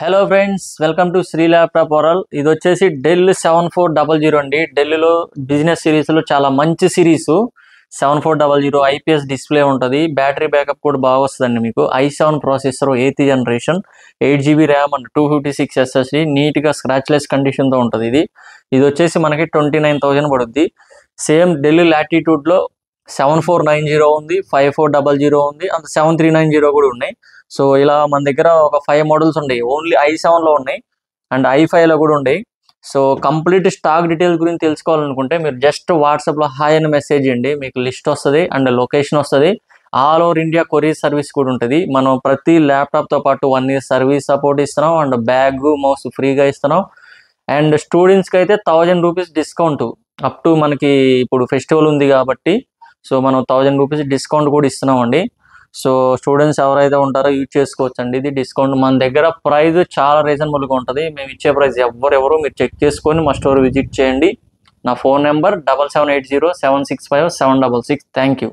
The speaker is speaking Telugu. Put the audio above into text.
Hello friends, welcome to Sri laptop world. ఇది వచ్చేసి డెల్ 7400 అండి. ఢిల్లీలో బిజినెస్ సిరీస్లో చాలా మంచి సిరీస్ 7400 ఐపీఎస్ డిస్ప్లే ఉంటుంది. బ్యాటరీ బ్యాకప్ కూడా బాగా వస్తుందండి. మీకు i7 processor 8th generation 8GB RAM and 256 SSD నీట్గా స్క్రాచ్లెస్ కండిషన్తో ఉంటుంది. ఇది వచ్చేసి మనకి 29,000 పడుద్ది. సేమ్ డెల్ లాటిట్యూడ్లో 7490 ఉంది, 5400 ఉంది, అంత 7390 కూడా ఉన్నాయి. సో ఇలా మన దగ్గర ఒక 5 మోడల్స్ ఉన్నాయి. ఓన్లీ i7లో ఉన్నాయి అండ్ i5లో కూడా ఉన్నాయి. సో కంప్లీట్ స్టాక్ డీటెయిల్స్ గురించి తెలుసుకోవాలనుకుంటే మీరు జస్ట్ వాట్సాప్లో హాయ్ అని మెసేజ్ చేయండి. మీకు లిస్ట్ వస్తుంది అండ్ లొకేషన్ వస్తుంది. All over India courier service కూడా ఉంటుంది. మనం ప్రతి ల్యాప్టాప్తో పాటు 1 year సర్వీస్ సపోర్ట్ ఇస్తున్నాం అండ్ బ్యాగ్ మౌస్ ఫ్రీగా ఇస్తున్నాం. అండ్ స్టూడెంట్స్కి అయితే 1000 రూపీస్ డిస్కౌంట్ అప్ టు మనకి ఇప్పుడు ఫెస్టివల్ ఉంది కాబట్టి సో మనం 1000 రూపీస్ డిస్కౌంట్ కూడా ఇస్తున్నామండి. సో స్టూడెంట్స్ ఎవరైతే ఉంటారో యూజ్ చేసుకోవచ్చు అండి. ఇది డిస్కౌంట్ మన దగ్గర ప్రైస్ చాలా రీజనబుల్గా ఉంటుంది. మేము ఇచ్చే ప్రైస్ ఎవరెవరు మీరు చెక్ చేసుకొని మా స్టోర్ విజిట్ చేయండి. నా ఫోన్ నెంబర్ 7780765766. Thank you.